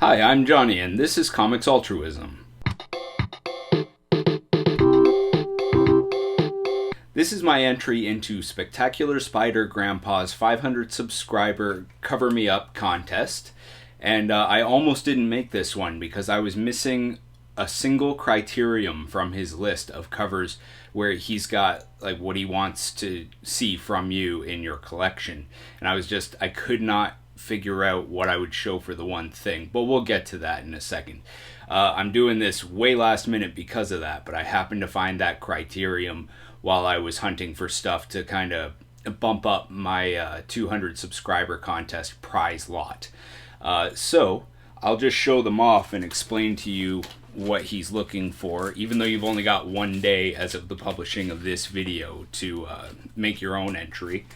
Hi, I'm Johnny, and this is Comics Altruism. This is my entry into Spectacular Spider Grandpa's 500 subscriber Cover Me Up contest. And I almost didn't make this one because I was missing a single criterion from his list of covers where he's got like what he wants to see from you in your collection. And I could not figure out what I would show for the one thing, but we'll get to that in a second. I'm doing this way last minute because of that, but I happened to find that criterion while I was hunting for stuff to kind of bump up my 200 subscriber contest prize lot. So I'll just show them off and explain to you what he's looking for, even though you've only got one day as of the publishing of this video to make your own entry.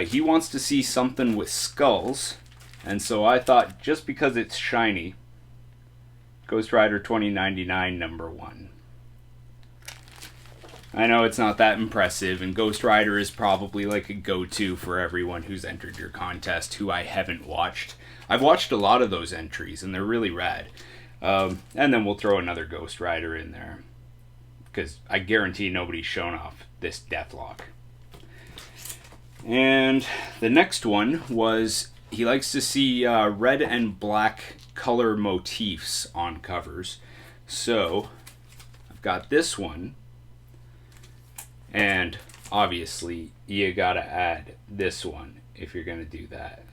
He wants to see something with skulls, and so I thought just because it's shiny, Ghost Rider 2099 #1. I know it's not that impressive, and Ghost Rider is probably like a go-to for everyone who's entered your contest who I haven't watched. I've watched a lot of those entries, and they're really rad. And then we'll throw another Ghost Rider in there, because I guarantee nobody's shown off this Deathlock. And the next one was he likes to see red and black color motifs on covers. So I've got this one. And obviously, you gotta add this one if you're gonna do that.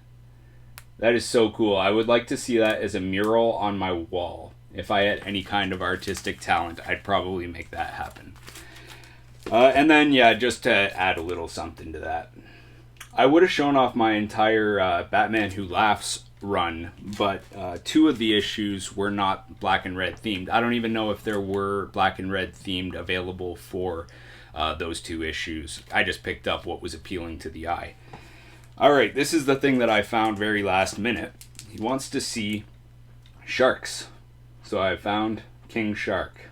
That is so cool. I would like to see that as a mural on my wall. If I had any kind of artistic talent, I'd probably make that happen. And then, yeah, just to add a little something to that. I would have shown off my entire Batman Who Laughs run, but two of the issues were not black and red themed. I don't even know if there were black and red themed available for those two issues. I just picked up what was appealing to the eye. Alright, this is the thing that I found very last minute. He wants to see sharks. So I found King Shark.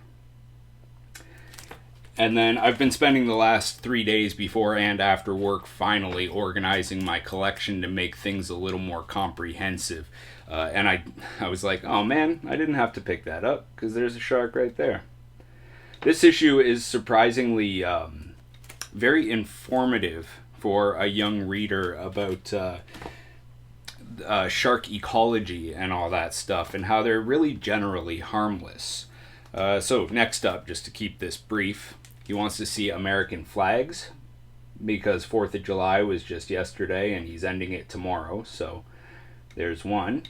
And then I've been spending the last 3 days before and after work finally organizing my collection to make things a little more comprehensive. And I was like, oh man, I didn't have to pick that up because there's a shark right there. This issue is surprisingly very informative for a young reader about shark ecology and all that stuff and how they're really generally harmless. So next up, just to keep this brief, he wants to see American flags because 4th of July was just yesterday and he's ending it tomorrow. So there's one.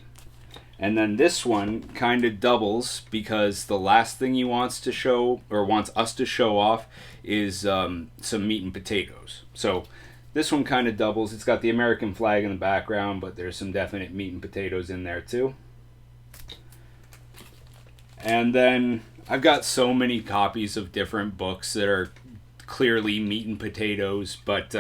And then this one kind of doubles because the last thing he wants to show, or wants us to show off, is some meat and potatoes. So this one kind of doubles. It's got the American flag in the background, but there's some definite meat and potatoes in there too. And then I've got so many copies of different books that are clearly meat and potatoes, but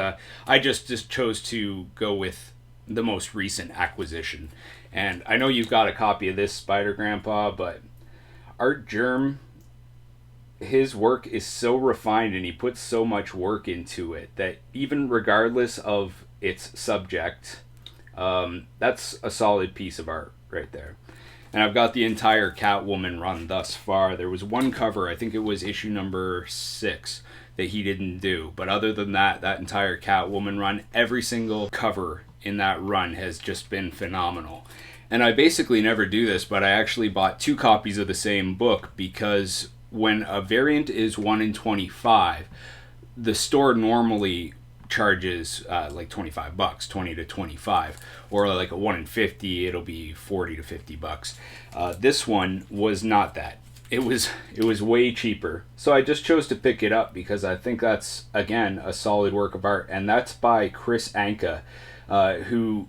I just chose to go with the most recent acquisition. And I know you've got a copy of this Spider Grandpa, but Artgerm, his work is so refined and he puts so much work into it that even regardless of its subject, that's a solid piece of art right there. And I've got the entire Catwoman run thus far. There was one cover, I think it was issue number 6, that he didn't do. But other than that, that entire Catwoman run, every single cover in that run has just been phenomenal. And I basically never do this, but I actually bought 2 copies of the same book because when a variant is 1 in 25, the store normally charges like $25, 20 to 25, or like a 1 in 50, it'll be 40 to 50 bucks. This one was not that. It was way cheaper. So I just chose to pick it up because I think that's, again, a solid work of art. And that's by Chris Anka, who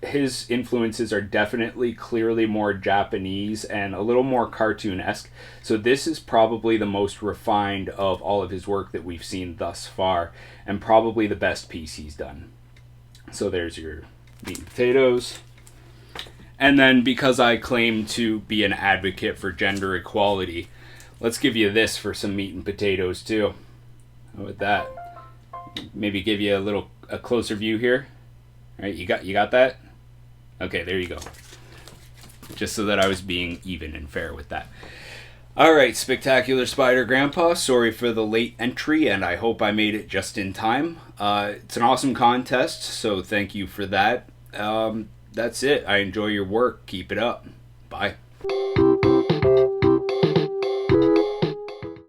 his influences are definitely clearly more Japanese and a little more cartoon-esque. So this is probably the most refined of all of his work that we've seen thus far, and probably the best piece he's done. So there's your meat and potatoes. And then because I claim to be an advocate for gender equality, let's give you this for some meat and potatoes too. How about that? Maybe give you a closer view here. All right, you got that? Okay, there you go. just so that I was being even and fair with that. All right, Spectacular Spider Grandpa, sorry for the late entry, and I hope I made it just in time. It's an awesome contest, so thank you for that. That's it. I enjoy your work. Keep it up. Bye.